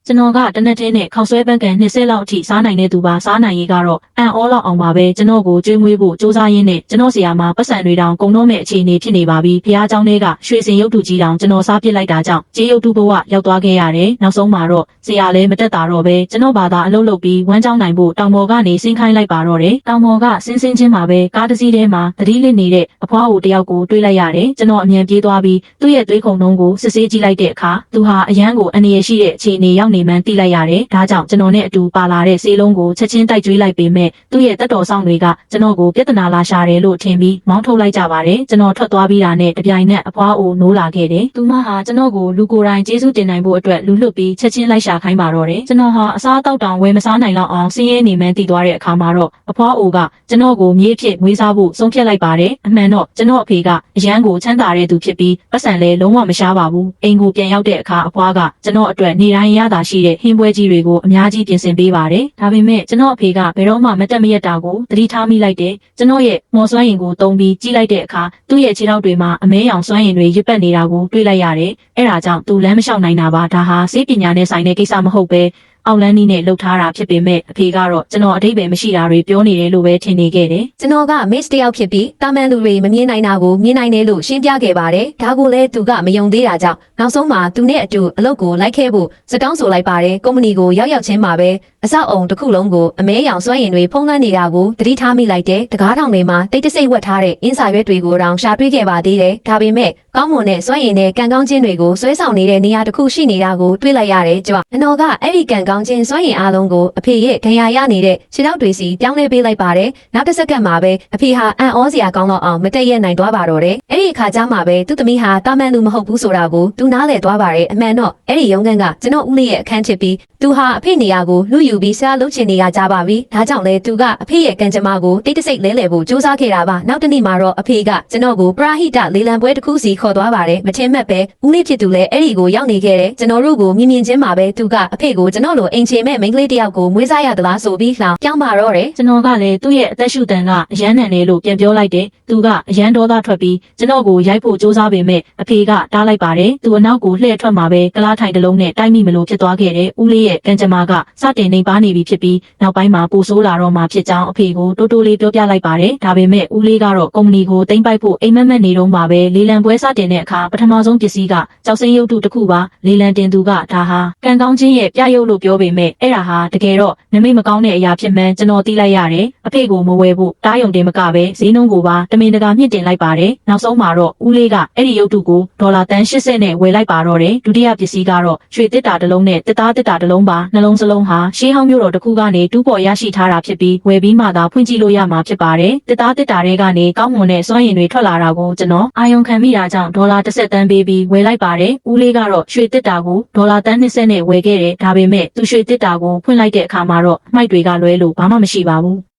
ကျွန်တော်ကတနက်ထဲနဲ့ခေါက်ဆွဲပန်းကန်20လောက်အထိစားနိုင်တဲ့သူပါစားနိုင်ရေးကတော့အန်အောလောက်အောင်ပါပဲကျွန်တော်ကိုကျွေးမွေးဖို့စူးစမ်းရင်းနဲ့ကျွန်တော်ဆရာမှာပတ်စံတွေတောင်ကုန်တော့မဲ့အခြေအနေဖြစ်နေပါပြီဖះเจ้าတွေကရွှေစင်ရုပ်တုကြီးတောင်ကျွန်တော်စားပစ်လိုက်တာကြောင့်ကြေးရုပ်တုဘဝရောက်သွားခဲ့ရတယ်နောက်ဆုံးမှာတော့ဆရာလည်းမတက်တာတော့ပဲကျွန်တော်ဘာသာအလုပ်လုပ်ပြီးဝမ်းကြောင်းနိုင်ဖို့တောင်ပေါ်ကနေဆင်းခိုင်းလိုက်ပါတော့တယ်တောင်ပေါ်ကဆင်းချင်းမှာပဲကားတစ်စီးထဲမှာသတိလစ်နေတဲ့အဖွားကိုတယောက်ကိုတွေးလိုက်ရတယ်ကျွန်တော်အမြန်ပြေးသွားပြီးသူ့ရဲ့သွေးခုန်နှုံးကိုစစ်ဆေးကြည့်လိုက်တဲ့အခါသူဟာအရန်ကိုအနေရရှိတဲ့အခြေအနေရောက်နေမှန်းသိလိုက်ရတယ်ဒါကြောင့်ကျွန်တော်နဲ့အတူပါလာတဲ့ဆေးလုံးကိုချက်ချင်းတိုက်ကျွေးလိုက်ပေမဲ့သူ့ရဲ့တက်တော်ဆောင်တွေကကျွန်တော်ကိုပြဿနာလာရှာတယ်လို့ထင်ပြီးမောင်းထုတ်လိုက်ကြပါတယ်ကျွန်တော်ထွက်သွားပြီးတာနဲ့တပြိုင်နက်အဖွားအိုနိုးလာခဲ့တယ်သူမဟာကျွန်တော်ကိုလူကိုယ်တိုင်ကျေးဇူးတင်နိုင်ဖို့အတွက်လူလွတ်ပြီးချက်ချင်းလိုက်ရှာခိုင်းပါတော့တယ်ကျွန်တော်ဟာအစားအသောက်တောင်ဝယ်မစားနိုင်လောက်အောင်ဆင်းရဲနေမှန်းသိသွားတဲ့အခါမှာတော့အဖွားအိုကကျွန်တော်ကိုမြေးဖြစ်မွေးစားဖို့ဆုံးဖြတ်လိုက်ပါတယ်အမှန်တော့ကျွန်တော်အဖေကအရန်ကိုချမ်းသာတဲ့သူဖြစ်ပြီးပတ်စံလည်းလုံးဝမရှားပါဘူးအိမ်ကိုပြန်ရောက်တဲ့အခါအဖွားကကျွန်တော်အတွက်နေတိုင်းရတာရှိတဲ့ဟင်းပွဲကြီးတွေကိုအများကြီးပြင်ဆင်ပေးပါတယ်ဒါပေမဲ့ကျွန်တော်အဖေကဘယ်တော့မှမတက်မရက်တာကိုသတိထားမိလိုက်တယ်ကျွန်တော်ရဲ့မော်စွမ်းရင်ကိုတုံးပြီးကြည့်လိုက်တဲ့အခါသူ့ရဲ့ခြေထောက်တွေမှာအမဲရောင်စွမ်းရင်တွေရစ်ပတ်နေတာကိုတွေ့လိုက်ရတယ်အဲ့ဒါကြောင့်သူလမ်းမလျှောက်နိုင်တာပါဒါဟာစေပညာနဲ့ဆိုင်တဲ့ကိစ္စမဟုတ်ပဲအောက်လန်းနီးနဲ့လှုပ်ထားတာဖြစ်ပေမဲ့အဖေကတော့ကျွန်တော်အတိတ်ပဲမရှိတာတွေပြောနေတယ်လို့ပဲထင်နေခဲ့တယ်ကျွန်တော်က miss တယောက်ဖြစ်ပြီးတာမန်လူတွေမမြင်နိုင်တာကိုမြင်နိုင်တယ်လို့ရှင်းပြခဲ့ပါတယ်ဒါကိုလည်းသူကမယုံသေးတာကြောင့်နောက်ဆုံးမှာသူနဲ့အတူအလုပ်ကိုလိုက်ခဲ့ဖို့စတောင်းဆိုလိုက်ပါတယ်ကုမ္ပဏီကိုရောက်ချင်းမှာပဲအဆောက်အုံတစ်ခုလုံးကိုအမဲရောင်စွမ်းရည်တွေဖုံးလွှမ်းနေတာကိုသတိထားမိလိုက်တဲ့တကားထောင်တွေမှာတိတ်တဆိတ်ဝတ်ထားတဲ့အင်းစာရွက်တွေကိုတောင်ရှာတွေ့ခဲ့ပါသေးတယ်ဒါပေမဲ့ကောင်းမွန်တဲ့စွမ်းရည်နဲ့ကံကောင်းခြင်းတွေကိုဆွဲဆောင်နေတဲ့နေရာတစ်ခုရှိနေတာကိုတွေ့လိုက်ရတယ်ကြွကျွန်တော်ကအဲ့ဒီကံကောင်းခြင်းစွမ်းရည်အားလုံးကိုအဖေရဲ့ဒဏ်ရာရနေတဲ့ခြေထောက်တွေစီပြောင်းလဲပေးလိုက်ပါတယ်နောက်တစ်စက္ကန့်မှာပဲအဖေဟာအံ့ဩစရာကောင်းတော့အောင်မတည့်ရနိုင်သွားပါတော့တယ်အဲ့ဒီအခါကျမှပဲသူ့သမီးဟာတာမန်လူမဟုတ်ဘူးဆိုတာကိုသူနားလည်သွားပါတယ်အမှန်တော့အဲ့ဒီရုံးခန်းကကျွန်တော်ဦးလေးရဲ့အခန်းဖြစ်ပြီးသူဟာအဖေနေရာကိုလူယူပြီးဆရာလုပ်ချင်နေရကြပါပြီဒါကြောင့်လဲသူကအဖေရဲ့ကံကြမ္မာကိုတိတ်တဆိတ်လဲလှယ်ဖို့စူးစမ်းခဲ့တာပါနောက်တနေ့မှာတော့အဖေကကျွန်တော်ကိုပရာဟိတလေလံပွဲတစ်ခုစီခေါ်သွားပါတယ်မထင်မှတ်ပဲဦးလေးဖြစ်သူလည်းအဲ့ဒီကိုရောက်နေခဲ့တယ်ကျွန်တော်တို့ကိုမြင်ချင်းမှာပဲသူကအဖေကိုကျွန်တော်လိုအိမ်ချေမဲ့မိန်းကလေးတယောက်ကိုမွေးစားရသလားဆိုပြီးလှောင်ပြောင်းပါတော့တယ်ကျွန်တော်ကလည်းသူ့ရဲ့အသက်ရှူတန်ကအရန်နန်တယ်လို့ပြန်ပြောလိုက်တယ်သူကအရန်ဒေါသထွက်ပြီးကျွန်တော်ကိုရိုက်ဖို့စူးစမ်းပေမဲ့အဖေကတားလိုက်ပါတယ်သူအနောက်ကိုလှည့်ထွက်မှာပဲကလားထိုင်တစ်လုံးနဲ့တိုက်မိမလို့ဖြစ်သွားခဲ့တယ်ဦးလေးရဲ့ကံကြမ္မာကစတင်နေပါနေပြီဖြစ်ပြီးနောက်ပိုင်းမှာပူဆိုးလာတော့မှဖြစ်ကြောင်းအဖေကိုတိုးတိုးလေးပြောပြလိုက်ပါတယ်ဒါပေမဲ့ဦးလေးကတော့ကုမ္ပဏီကိုသိမ်းပိုက်ဖို့အိမ်မက်မက်နေတော့မှပဲလေလံပွဲစတင်တဲ့အခါပထမဆုံးပစ္စည်းကကြောက်စင်းရုပ်တုတစ်ခုပါလေလံတင်သူကဒါဟာကံကောင်းခြင်းရဲ့ပြရုပ်လို့ပြောပေမဲ့အဲ့ဒါဟာတကယ်တော့နမိတ်မကောင်းတဲ့အရာဖြစ်မှန်းကျွန်တော်သိလိုက်ရတယ်အဖေကိုမဝယ်ဖို့တားယုံတင်မကပဲဈေးနှုန်းကိုပါတမင်တကာမြင့်တင်လိုက်ပါတယ်နောက်ဆုံးမှာတော့ဦးလေးကအဲ့ဒီရုပ်တုကိုဒေါ်လာတန်80နဲ့ဝယ်လိုက်ပါတော့တယ်ဒုတိယပစ္စည်းကတော့ရွှေတစ်တာတစ်လုံးနဲ့တစ်သားတစ်တာတစ်လုံးပါနှလုံးစလုံးဟာရှေးဟောင်းမျိုးတော်တစ်ခုကနေတူးပေါ်ရရှိထားတာဖြစ်ပြီးဝယ်ပြီးမှသာဖွင့်ကြည့်လို့ရမှာဖြစ်ပါတယ်တစ်သားတစ်တာတွေကနေကောင်းမွန်တဲ့စွမ်းရည်တွေထွက်လာတာကိုကျွန်တော်အာယုံခံမိတာကြောင့်ဒေါ်လာ30တန်းပေးပြီးဝယ်လိုက်ပါတယ်ဦးလေးကတော့ရွှေတစ်တာကိုဒေါ်လာတန်း20နဲ့ဝယ်ခဲ့တယ်ဒါပေမဲ့သူရွှေတစ်တာကိုဖွင့်လိုက်တဲ့အခါမှာတော့အမိုက်တွေကလွဲလို့ဘာမှမရှိပါဘူး